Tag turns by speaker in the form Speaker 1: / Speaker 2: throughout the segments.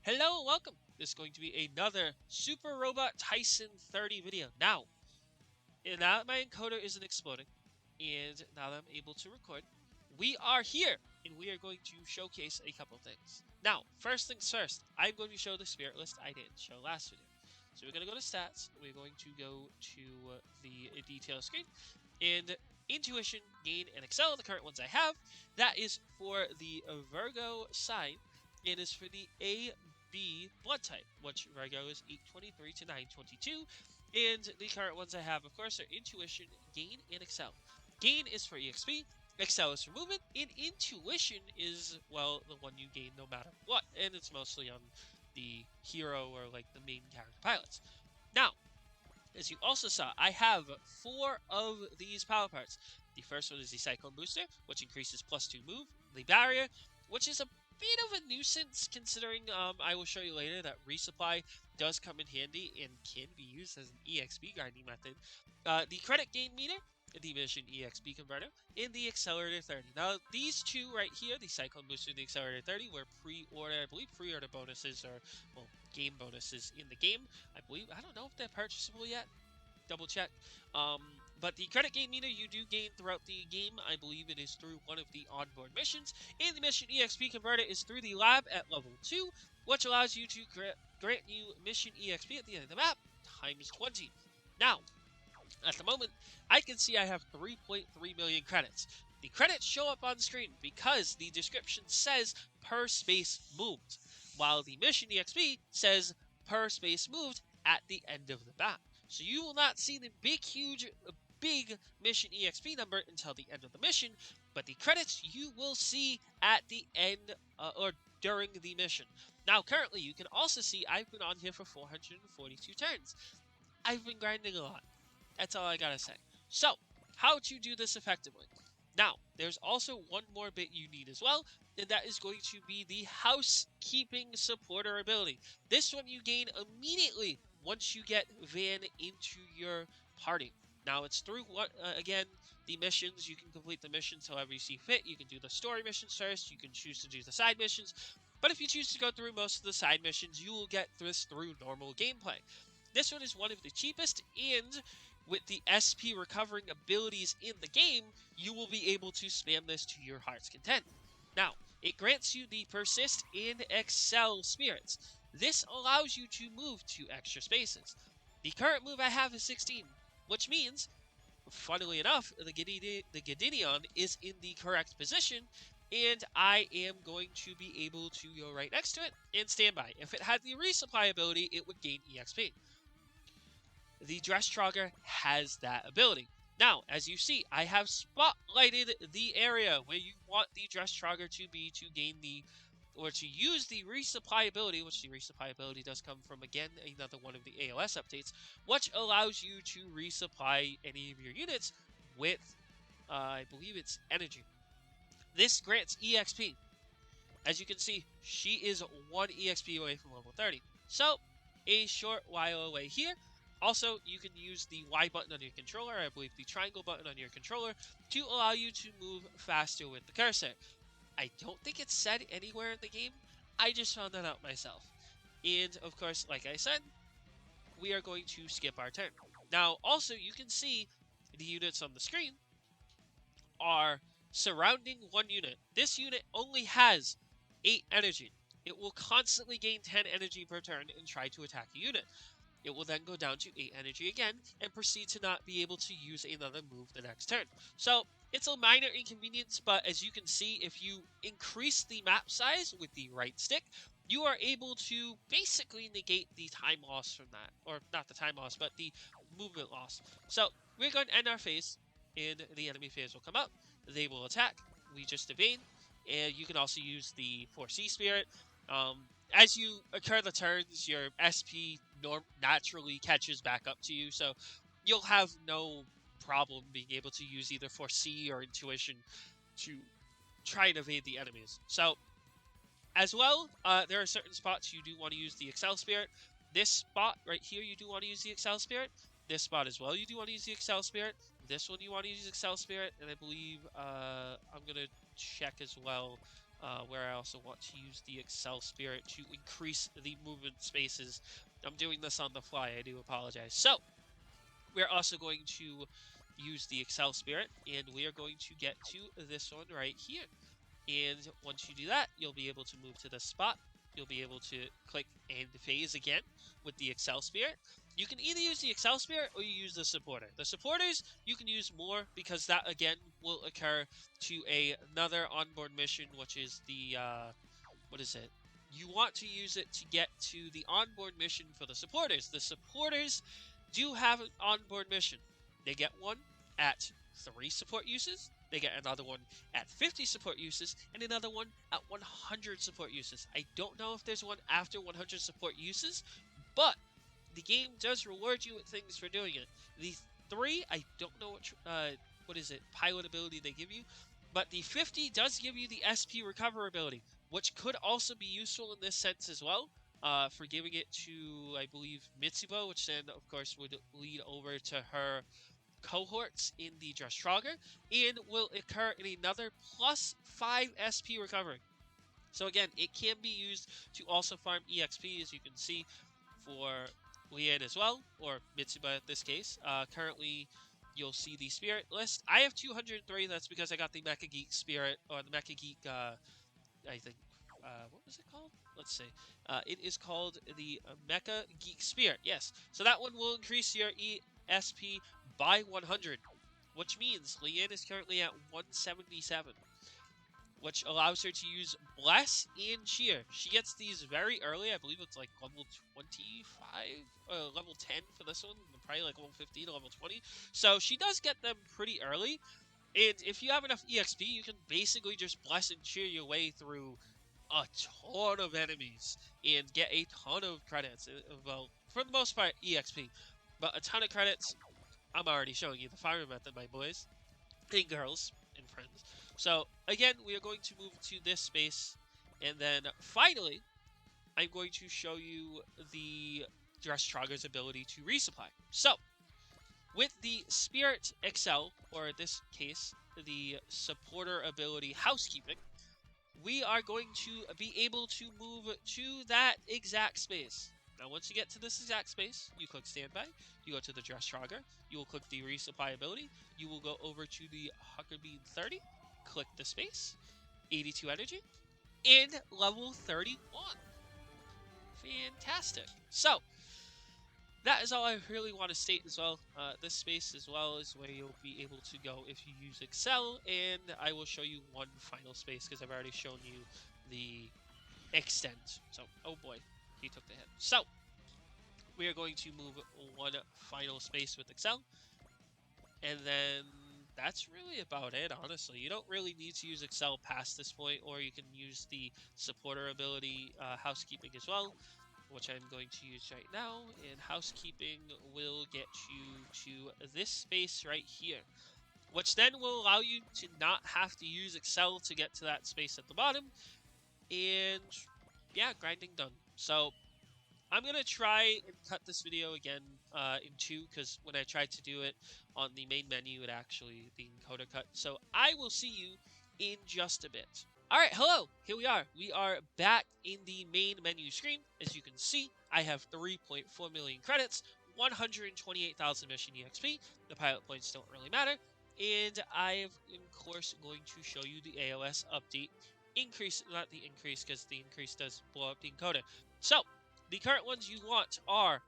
Speaker 1: Hello and welcome. This is going to be another Super Robot Tyson 30 video. Now that my encoder isn't exploding, and now that I'm able to record, we are here, and we are going to showcase a couple things. Now, first things first, I'm going to show the spirit list I didn't show last video. So we're going to go to stats, we're going to go to the detail screen, and intuition, gain, and excel, the current ones I have. That is for the Virgo sign. It is for the AB blood type, which Virgo is 823 to 922. And the current ones I have, of course, are Intuition, Gain, and Excel. Gain is for EXP, Excel is for movement, and Intuition is, well, the one you gain no matter what. And it's mostly on the hero or like the main character pilots. Now, as you also saw, I have 4 of these power parts. The first one is the Cyclone Booster, which increases +2 move. The Barrier, which is a bit of a nuisance considering I will show you later that resupply does come in handy and can be used as an EXP grinding method. The Credit Gain Meter, the Mission EXP Converter, and the Accelerator 30. Now, these two right here, the Cyclone Booster and the Accelerator 30, were pre-order, I believe pre-order bonuses or, well, game bonuses in the game. I don't know if they're purchasable yet. Double check. But the credit gain meter you do gain throughout the game. I believe it is through one of the onboard missions. And the mission EXP converter is through the lab at level 2, which allows you to grant you mission EXP at the end of the map times 20. Now, at the moment, I can see I have 3.3 million credits. The credits show up on screen because the description says per space moved, while the mission EXP says per space moved at the end of the map. So you will not see the big mission EXP number until the end of the mission, but the credits you will see at the end or during the mission. Now, currently, you can also see I've been on here for 442 turns. I've been grinding a lot. That's all I gotta say. So, how to do this effectively? Now, there's also one more bit you need as well, and that is going to be the housekeeping supporter ability. This one you gain immediately once you get Van into your party. Now, it's through again, the missions. You can complete the missions however you see fit. You can do the story missions first. You can choose to do the side missions. But if you choose to go through most of the side missions, you will get this through normal gameplay. This one is one of the cheapest, and with the SP recovering abilities in the game, you will be able to spam this to your heart's content. Now, it grants you the Persist and Excel spirits. This allows you to move to extra spaces. The current move I have is 16, which means, funnily enough, the Gideon is in the correct position, and I am going to be able to go right next to it and stand by. If it had the resupply ability, it would gain EXP. The dreisstrager has that ability. Now, as you see, I have spotlighted the area where you want the dreisstrager to be to gain or to use the resupply ability, which the resupply ability does come from, again, another one of the AOS updates, which allows you to resupply any of your units with, I believe it's energy. This grants EXP. As you can see, she is 1 EXP away from level 30. So, a short while away here. Also, you can use the Y button on your controller, I believe the triangle button on your controller, to allow you to move faster with the cursor. I don't think it's said anywhere in the game. I just found that out myself. And, of course, like I said, we are going to skip our turn. Now, also, you can see the units on the screen are surrounding one unit. This unit only has 8 energy. It will constantly gain 10 energy per turn and try to attack a unit. It will then go down to 8 energy again and proceed to not be able to use another move the next turn. So, it's a minor inconvenience, but as you can see, if you increase the map size with the right stick, you are able to basically negate the time loss from that. Or, not the time loss, but the movement loss. So, we're going to end our phase, and the enemy phase will come up. They will attack. We just evade. And you can also use the 4C Spirit. As you occur the turns, your SP naturally catches back up to you, so you'll have no problem being able to use either Foresee or Intuition to try and evade the enemies. So, as well, there are certain spots you do want to use the Excel Spirit. This spot right here, you do want to use the Excel Spirit. This spot as well, you do want to use the Excel Spirit. This one, you want to use Excel Spirit, and I believe I'm going to check as well where I also want to use the Excel Spirit to increase the movement spaces. I'm doing this on the fly, I do apologize. So, we're also going to use the Excel Spirit, and we are going to get to this one right here. And once you do that, you'll be able to move to the spot. You'll be able to click and phase again with the Excel Spirit. You can either use the Excel Spirit or you use the supporter. The supporters you can use more because that again will occur to another onboard mission, which is the what is it? You want to use it to get to the onboard mission for the supporters. The supporters do have an onboard mission. They get one at 3 support uses. They get another one at 50 support uses, and another one at 100 support uses. I don't know if there's one after 100 support uses, but the game does reward you with things for doing it. The 3, I don't know what is it, pilot ability they give you, but the 50 does give you the SP recover ability, which could also be useful in this sense as well, for giving it to, I believe, Mitsuba, which then, of course, would lead over to her cohorts in the dreisstrager, and will occur in another plus 5 SP recovery. So again, it can be used to also farm EXP, as you can see, for Leanne as well, or Mitsuba in this case. Currently, you'll see the spirit list. I have 203, that's because I got the Mecha Geek spirit, or the Mecha Geek, I think, what was it called? Let's see. It is called the Mecha Geek Spirit, yes. So that one will increase your ESP by 100, which means Leanne is currently at 177, which allows her to use Bless and Cheer. She gets these very early. I believe it's like level 25, level 10 for this one, probably like level 15 or level 20. So she does get them pretty early. And if you have enough EXP, you can basically just Bless and Cheer your way through a ton of enemies and get a ton of credits. Well, for the most part, EXP. But a ton of credits. I'm already showing you the farming method, my boys and girls and friends. So, again, we are going to move to this space. And then, finally, I'm going to show you the dreisstrager's ability to resupply. So, with the Spirit Excel, or in this case, the supporter ability Housekeeping, we are going to be able to move to that exact space. Now, once you get to this exact space, you click Standby, you go to the dreisstrager, you will click the Resupply ability, you will go over to the huckebein 30, click the space, 82 energy, and level 31. Fantastic. So, that is all I really want to state as well. This space as well is where you'll be able to go if you use Excel, and I will show you one final space because I've already shown you the extent. So, oh boy, he took the hit. So, we are going to move one final space with Excel, and then that's really about it, honestly. You don't really need to use Excel past this point, or you can use the supporter ability Housekeeping as well, which I'm going to use right now, and Housekeeping will get you to this space right here, which then will allow you to not have to use Excel to get to that space at the bottom, and yeah, grinding done. So, I'm going to try and cut this video again in 2, because when I tried to do it on the main menu, it actually, the encoder cut. So, I will see you in just a bit. Alright, hello! Here we are. We are back in the main menu screen. As you can see, I have 3.4 million credits, 128,000 mission EXP. The pilot points don't really matter. And I am, of course, going to show you the AOS update increase, not the increase, because the increase does blow up the encoder. So, the current ones you want are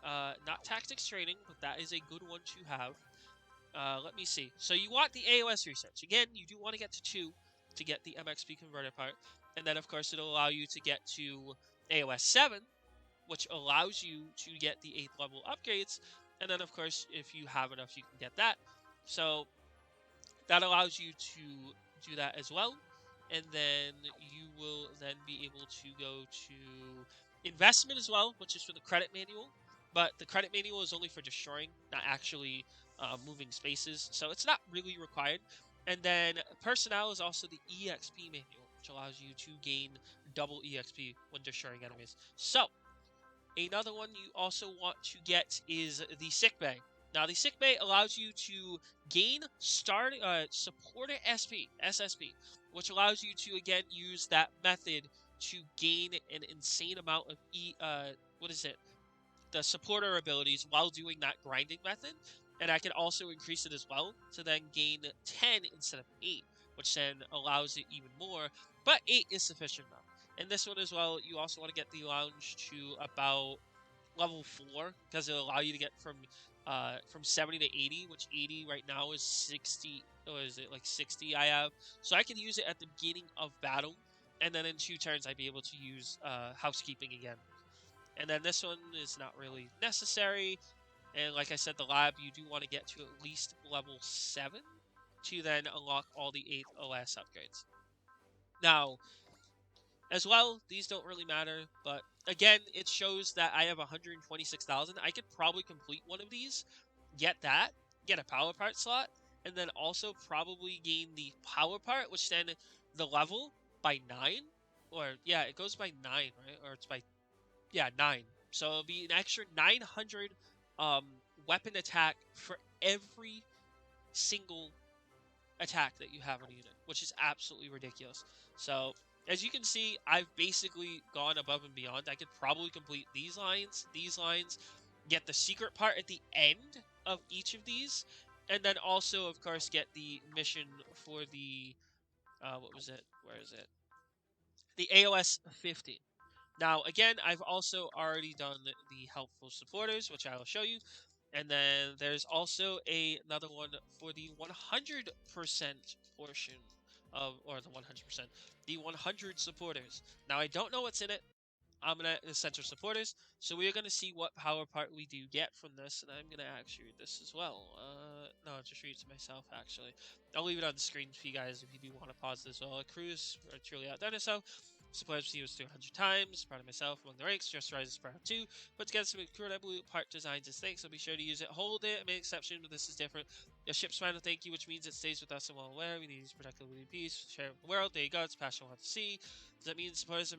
Speaker 1: not Tactics Training, but that is a good one to have. Let me see. So you want the AOS research. Again, you do want to get to 2 to get the MXP converter part. And then, of course, it'll allow you to get to AOS 7, which allows you to get the 8th level upgrades. And then, of course, if you have enough, you can get that. So that allows you to do that as well. And then you will then be able to go to investment as well, which is for the credit manual. But the credit manual is only for destroying, not actually moving spaces. So it's not really required. And then personnel is also the EXP manual, which allows you to gain double EXP when destroying enemies. So, another one you also want to get is the sick bay. Now, the sick bay allows you to gain supporter SSP, which allows you to again use that method to gain an insane amount of the supporter abilities while doing that grinding method. And I can also increase it as well to then gain 10 instead of 8, which then allows it even more. But 8 is sufficient enough. And this one as well, you also want to get the lounge to about level 4 because it'll allow you to get from 70 to 80, which 80 right now is 60. Or is it like 60 I have? So I can use it at the beginning of battle, and then in 2 turns I'd be able to use housekeeping again. And then this one is not really necessary. And like I said, the lab, you do want to get to at least level 7 to then unlock all the 8 OS upgrades. Now, as well, these don't really matter, but again, it shows that I have 126,000. I could probably complete one of these, get a power part slot, and then also probably gain the power part, which then the level by 9, or yeah, it goes by 9, right? Or it's by 9. So it'll be an extra 900 weapon attack for every single attack that you have on a unit, which is absolutely ridiculous. So as you can see, I've basically gone above and beyond. I could probably complete these lines, get the secret part at the end of each of these, and then also, of course, get the mission for the what was it? Where is it? The AOS 15. Now, again, I've also already done the helpful supporters, which I will show you. And then there's also another one for the 100% portion of, or the 100%, the 100 supporters. Now, I don't know what's in it. I'm going to center supporters. So we are going to see what power part we do get from this. And I'm going to actually read this as well. No, I'll just read it to myself, actually. I'll leave it on the screen for you guys if you do want to pause this. Well, crews are truly outdone so. Suppliers receive was 200 times. Proud of myself among the ranks. Just rises proud too. Put together some incredible part designs and things, so be sure to use it. Hold it. I made an exception, but this is different. The ship's final thank you, which means it stays with us and well aware. We need to protect the peace, share it with the world. There you go. It's passion we'll have to see. Does that mean supporters are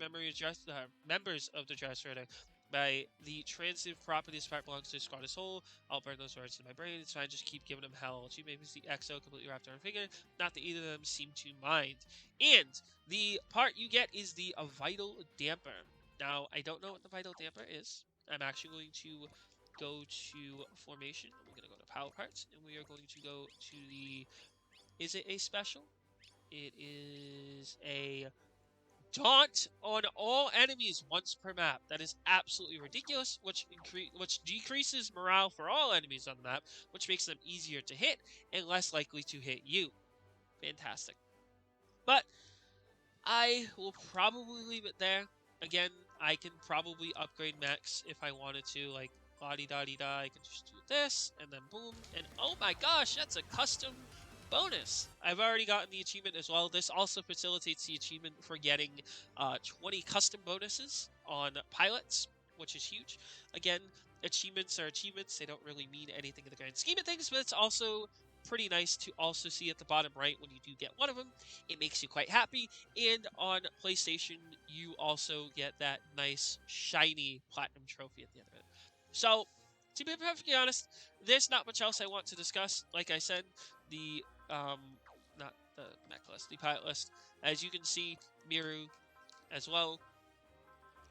Speaker 1: members of the dreisstrager? By the transitive property, this part belongs to the squad as whole. I'll burn those words in my brain. It's fine, just keep giving them hell. Two maybe the XO completely wrapped around her finger. Not that either of them seem to mind. And the part you get is the vital damper. Now, I don't know what the vital damper is. I'm actually going to go to formation. We're going to go to power parts, and we are going to go to the... Is it a special? It is a taunt on all enemies once per map. That is absolutely ridiculous, which decreases morale for all enemies on the map, which makes them easier to hit and less likely to hit you. Fantastic. But I will probably leave it there. Again, I can probably upgrade Max if I wanted to, like la-di-da-di-da. I can just do this, and then boom, and oh my gosh, that's a custom bonus. I've already gotten the achievement as well. This also facilitates the achievement for getting 20 custom bonuses on pilots, which is huge. Again, achievements are achievements. They don't really mean anything in the grand scheme of things, but it's also pretty nice to also see at the bottom right when you do get one of them. It makes you quite happy. And on PlayStation, you also get that nice, shiny platinum trophy at the end of it. So, to be perfectly honest, there's not much else I want to discuss. Like I said, the not the mech list, the pilot list. As you can see, Miru as well.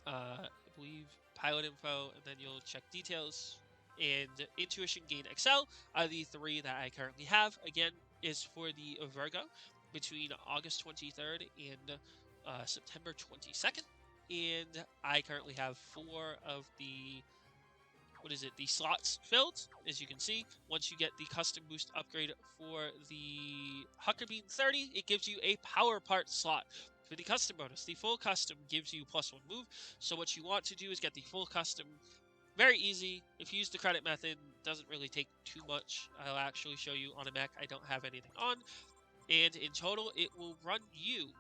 Speaker 1: I believe pilot info, and then you'll check details. And Intuition, Gain, Excel are the 3 that I currently have. Again, is for the Virgo between August 23rd and September 22nd. And I currently have 4 of the the slots filled, as you can see. Once you get the custom boost upgrade for the Huckebein 30, it gives you a power part slot for the custom bonus. The full custom gives you +1 move, so what you want to do is get the full custom. Very easy. If you use the credit method, doesn't really take too much. I'll actually show you on a mech I don't have anything on. And in total, it will run you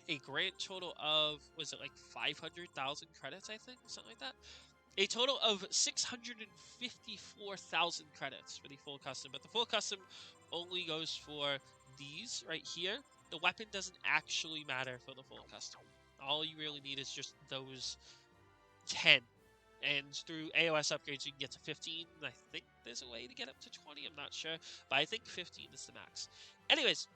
Speaker 1: a grand total of, was it like 500,000 credits, I think? Something like that. A total of 654,000 credits for the full custom, but the full custom only goes for these right here. The weapon doesn't actually matter for the full custom. All you really need is just those 10 And through AOS upgrades, you can get to 15. I think there's a way to get up to 20. I'm not sure. But I think 15 is the max. Anyways,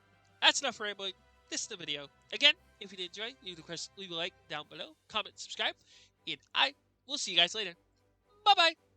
Speaker 1: that's enough for rambling. This is the video. Again, if you did enjoy, leave a like down below. Comment, subscribe. And I will see you guys later. Bye-bye.